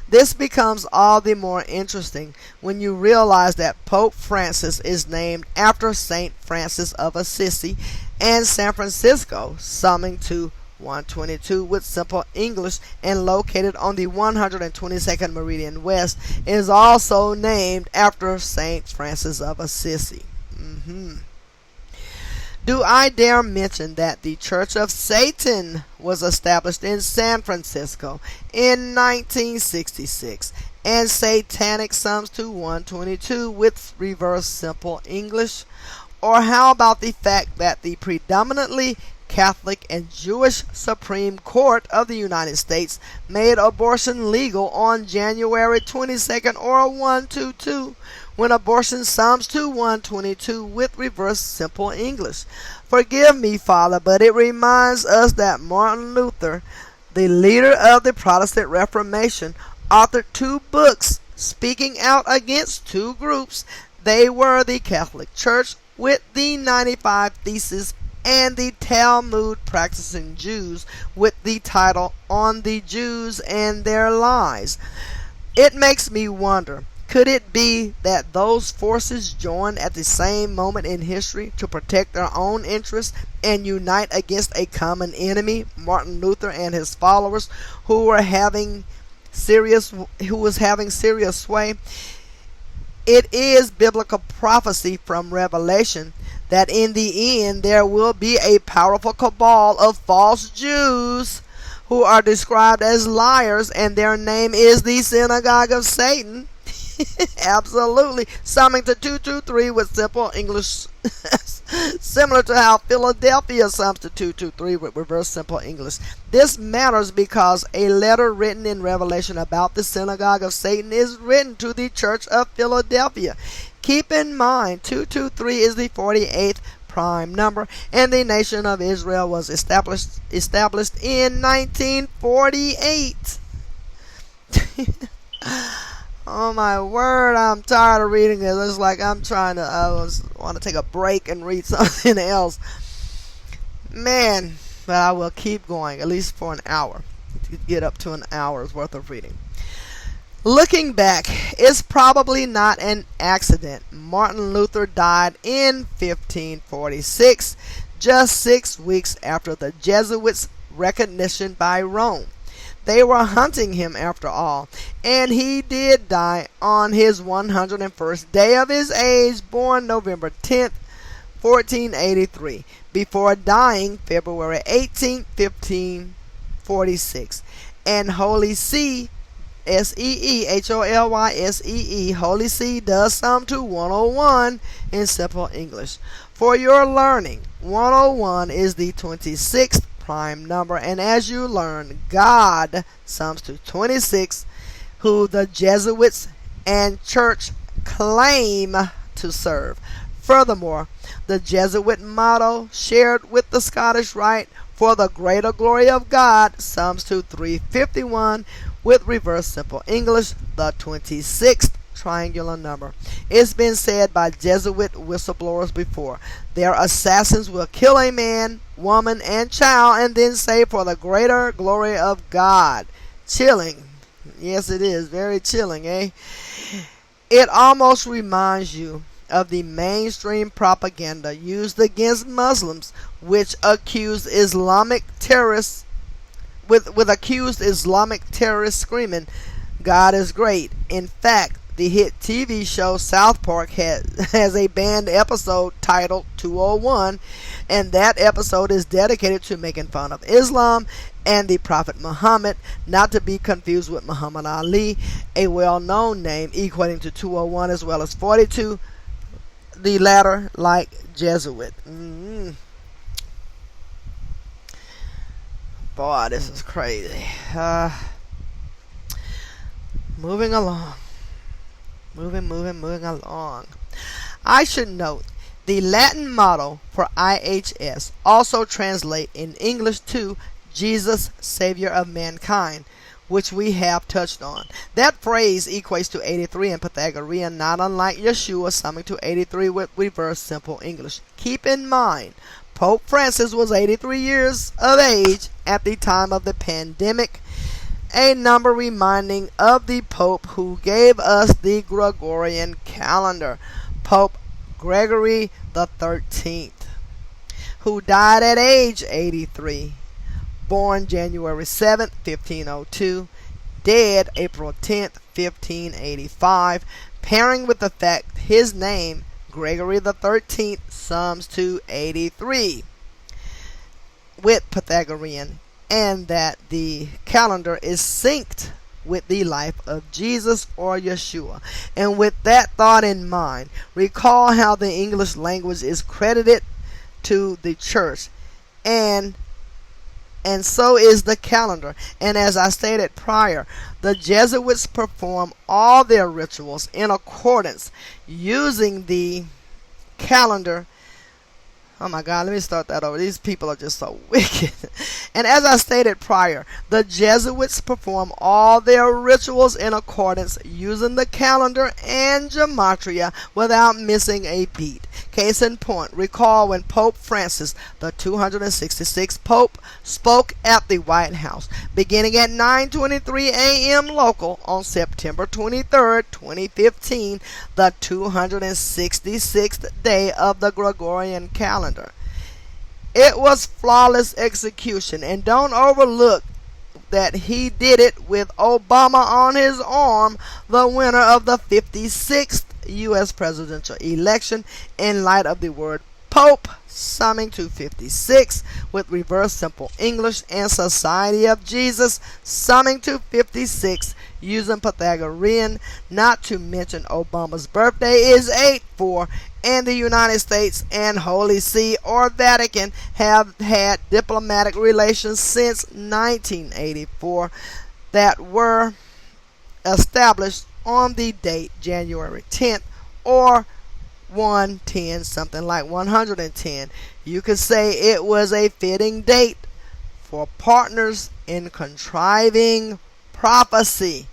This becomes all the more interesting when you realize that Pope Francis is named after Saint Francis of Assisi, and San Francisco, summing to 122 with simple English and located on the 122nd meridian west, is also named after Saint Francis of Assisi. Do I dare mention that the Church of Satan was established in San Francisco in 1966, and Satanic sums to 122 with reverse simple English? Or how about the fact that the predominantly Catholic and Jewish Supreme Court of the United States made abortion legal on January 22nd, or 122, when abortion sums to 122 with reverse simple English? Forgive me, Father, but it reminds us that Martin Luther, the leader of the Protestant Reformation, authored 2 books speaking out against 2 groups. They were the Catholic Church with the 95 Theses and the Talmud practicing Jews with the title On the Jews and Their Lies. It makes me wonder, could it be that those forces joined at the same moment in history to protect their own interests and unite against a common enemy, Martin Luther and his followers, who was having serious sway? It is biblical prophecy from Revelation that in the end there will be a powerful cabal of false Jews who are described as liars, and their name is the synagogue of Satan. Absolutely. Summing to 223 with simple English. Similar to how Philadelphia sums to 223 with reverse simple English. This matters because a letter written in Revelation about the synagogue of Satan is written to the Church of Philadelphia. Keep in mind, 223 is the 48th prime number, and the nation of Israel was established in 1948. Oh my word, I'm tired of reading this. It's like I want to take a break and read something else. Man, but I will keep going, at least for an hour. To get up to an hour's worth of reading. Looking back, it's probably not an accident. Martin Luther died in 1546, just 6 weeks after the Jesuits' recognition by Rome. They were hunting him after all, and he did die on his 101st day of his age, born November 10th, 1483, before dying February 18th, 1546. And Holy See, Seeholysee, Holy See does sum to 101 in simple English. For your learning, 101 is the 26th prime number, and as you learn, God sums to 26, who the Jesuits and church claim to serve. Furthermore, the Jesuit motto, shared with the Scottish Rite, for the greater glory of God, sums to 351, with reverse simple English, the 26th triangular number. It's been said by Jesuit whistleblowers before, their assassins will kill a man, woman, and child, and then say, for the greater glory of God. Chilling. Yes, it is. Very chilling, eh? It almost reminds you of the mainstream propaganda used against Muslims, which accused Islamic terrorists with accused Islamic terrorists screaming, God is great. In fact, the hit TV show South Park has a banned episode titled 201, and that episode is dedicated to making fun of Islam and the Prophet Muhammad, not to be confused with Muhammad Ali, a well-known name equating to 201 as well as 42, the latter like Jesuit. Boy, this is crazy. Moving along. Moving along. I should note, the Latin motto for IHS also translate in English to Jesus, Savior of Mankind, which we have touched on. That phrase equates to 83 in Pythagorean, not unlike Yeshua summing to 83 with reverse simple English. Keep in mind, Pope Francis was 83 years of age at the time of the pandemic, a number reminding of the Pope who gave us the Gregorian calendar, Pope Gregory the 13th, who died at age 83, born January 7th, 1502, dead April 10th, 1585, pairing with the fact his name, Gregory the 13th, sums to 83 with Pythagorean, and that the calendar is synced with the life of Jesus or Yeshua. And with that thought in mind, recall how the English language is credited to the church, and so is the calendar. And as I stated prior, the Jesuits perform all their rituals in accordance using the calendar. Oh my God, let me start that over. These people are just so wicked. And as I stated prior, the Jesuits perform all their rituals in accordance using the calendar and Gematria without missing a beat. Case in point, recall when Pope Francis, the 266th Pope, spoke at the White House, beginning at 9:23 a.m. local on September 23rd, 2015, the 266th day of the Gregorian calendar. It was flawless execution, and don't overlook that he did it with Obama on his arm, the winner of the 56th U.S. presidential election, in light of the word Pope summing to 56 with reverse simple English, and Society of Jesus summing to 56 using Pythagorean, not to mention Obama's birthday is 8/4, and the United States and Holy See or Vatican have had diplomatic relations since 1984 that were established on the date January 10th or 110, something like 110. You could say it was a fitting date for partners in contriving prophecy.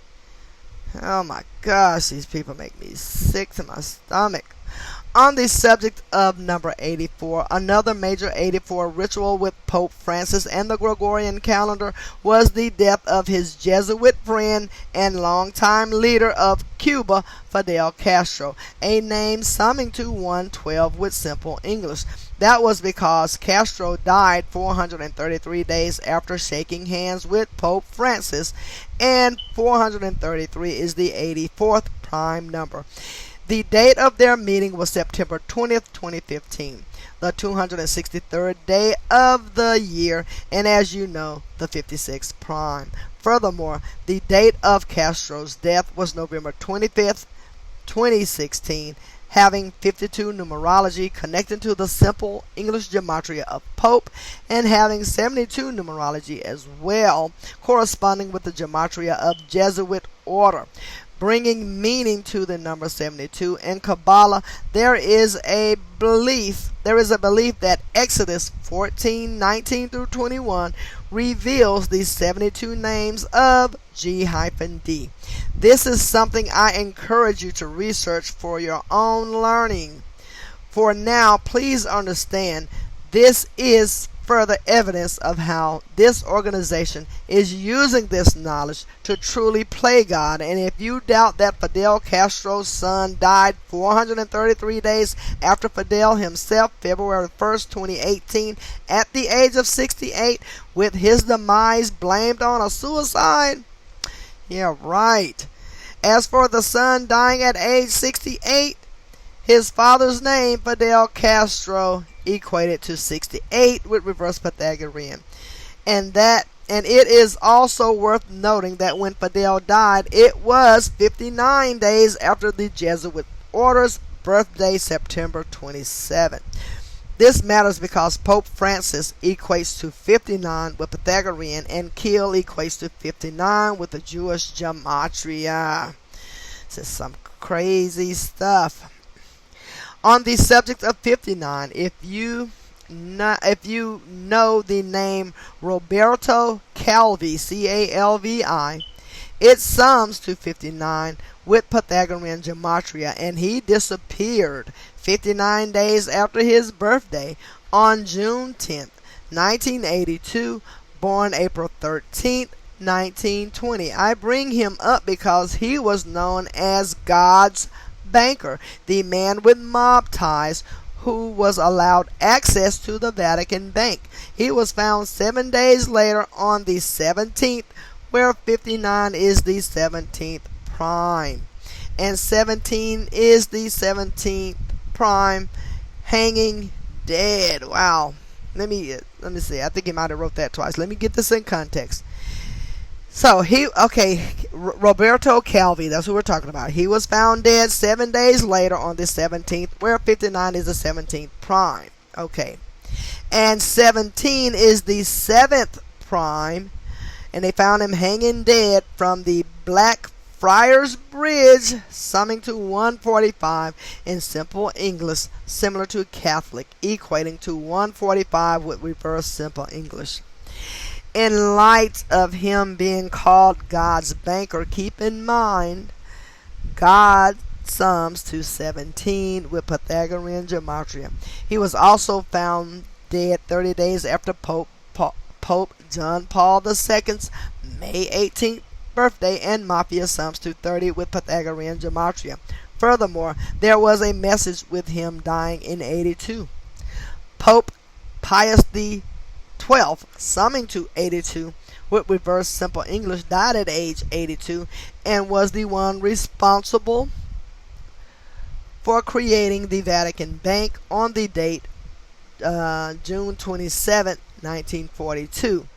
Oh my gosh, these people make me sick to my stomach. On the subject of number 84, another major 84 ritual with Pope Francis and the Gregorian calendar was the death of his Jesuit friend and longtime leader of Cuba, Fidel Castro, a name summing to 112 with simple English. That was because Castro died 433 days after shaking hands with Pope Francis, and 433 is the 84th prime number. The date of their meeting was September 20th, 2015, the 263rd day of the year, and as you know, the 56th prime. Furthermore, the date of Castro's death was November 25th, 2016, having 52 numerology connecting to the simple English gematria of Pope, and having 72 numerology as well, corresponding with the gematria of Jesuit order, bringing meaning to the number 72. In Kabbalah, there is a belief that Exodus 14:19 through 21 reveals the 72 names of G-D. This is something I encourage you to research for your own learning. For now, please understand, this is further evidence of how this organization is using this knowledge to truly play God. And if you doubt that Fidel Castro's son died 433 days after Fidel himself, February 1st, 2018, at the age of 68, with his demise blamed on a suicide, yeah, right. As for the son dying at age 68, his father's name, Fidel Castro, equated to 68 with reverse Pythagorean. And it is also worth noting that when Fidel died, it was 59 days after the Jesuit order's birthday, September 27. This matters because Pope Francis equates to 59 with Pythagorean, and Kill equates to 59 with the Jewish Gematria. This is some crazy stuff. On the subject of 59, if you know the name Roberto Calvi, Calvi, it sums to 59 with Pythagorean gematria, and he disappeared 59 days after his birthday on June 10th, 1982, born April 13th, 1920. I bring him up because he was known as God's banker, the man with mob ties who was allowed access to the Vatican Bank. He was found 7 days later on the 17th, where 59 is the 17th prime, and 17 is the 17th prime, hanging dead. Wow. Let me see. I think he might have wrote that twice. Let me get this in context. So Roberto Calvi, that's who we're talking about. He was found dead 7 days later on the 17th, where 59 is the 17th prime. Okay. And 17 is the 7th prime, and they found him hanging dead from the Blackfriars Bridge, summing to 145 in simple English, similar to Catholic, equating to 145 with reverse simple English. In light of him being called God's banker, keep in mind God sums to 17 with Pythagorean gematria. He was also found dead 30 days after Pope John Paul II's May 18th birthday, and Mafia sums to 30 with Pythagorean gematria. Furthermore, there was a message with him dying in 82. Pope Pius XII, summing to 82 with reverse simple English, died at age 82 and was the one responsible for creating the Vatican Bank on the date June 27, 1942.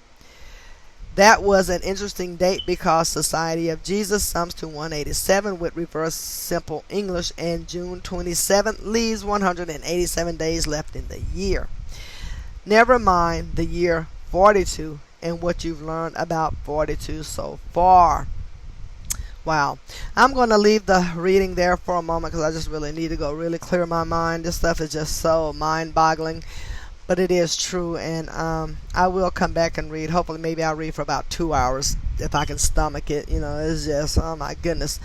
That was an interesting date because Society of Jesus sums to 187 with reverse simple English, and June 27th leaves 187 days left in the year. Never mind the year 42 and what you've learned about 42 so far. Wow. I'm going to leave the reading there for a moment because I just really need to go really clear my mind. This stuff is just so mind-boggling. but it is true. And I will come back and read. Hopefully, maybe I'll read for about 2 hours if I can stomach it. It's just, oh my goodness.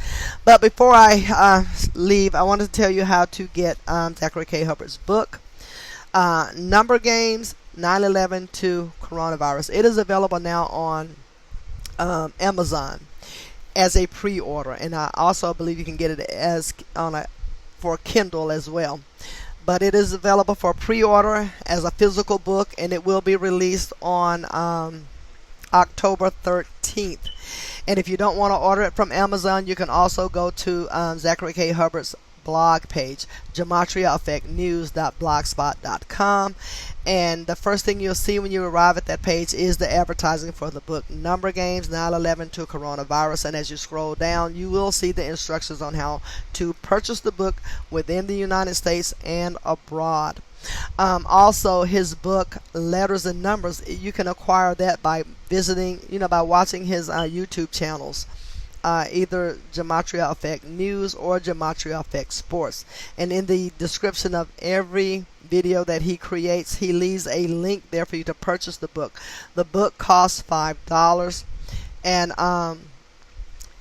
But before I leave, I wanted to tell you how to get Zachary K. Hubbard's book, Number Games 9/11 to Coronavirus. It is available now on Amazon as a pre-order, and I also believe you can get it as for Kindle as well. But it is available for pre-order as a physical book, and it will be released on October 13th. And if you don't want to order it from Amazon, you can also go to Zachary K. Hubbard's blog page, gematriaeffectnews.blogspot.com, and the first thing you'll see when you arrive at that page is the advertising for the book Number Games 9/11 to Coronavirus. And as you scroll down, you will see the instructions on how to purchase the book within the United States and abroad. Also, his book Letters and Numbers, you can acquire that by visiting, by watching his YouTube channels. Either Gematria Effect News or Gematria Effect Sports. And in the description of every video that he creates, he leaves a link there for you to purchase the book. The book costs $5, and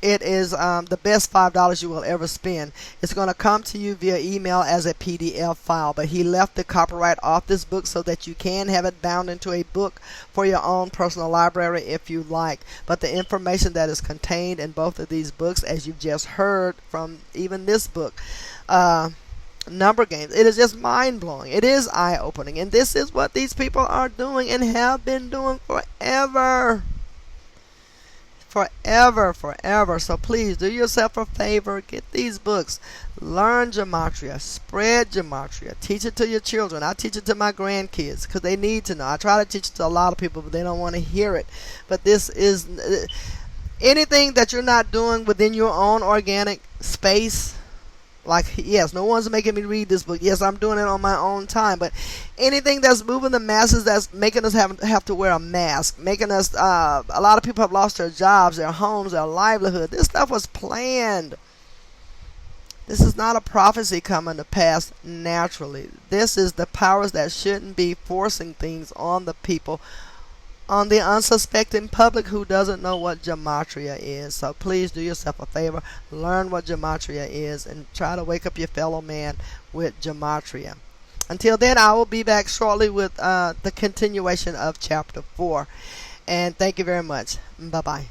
it is the best $5 you will ever spend. It's going to come to you via email as a PDF file, but he left the copyright off this book so that you can have it bound into a book for your own personal library if you like. But the information that is contained in both of these books, as you've just heard from even this book, Number Games, it is just mind-blowing. It is eye-opening, and this is what these people are doing and have been doing forever. Forever. So please do yourself a favor, get these books, learn Gematria, spread Gematria, teach it to your children. I teach it to my grandkids because they need to know. I try to teach it to a lot of people, but they don't want to hear it. But this is anything that you're not doing within your own organic space. Like, yes, no one's making me read this book. Yes, I'm doing it on my own time. But anything that's moving the masses, that's making us have to wear a mask, making us, a lot of people have lost their jobs, their homes, their livelihood. This stuff was planned. This is not a prophecy coming to pass naturally. This is the powers that shouldn't be forcing things on the people, on the unsuspecting public who doesn't know what Gematria is. So please do yourself a favor, learn what Gematria is, and try to wake up your fellow man with Gematria. Until then, I will be back shortly with the continuation of chapter 4. And thank you very much. Bye-bye.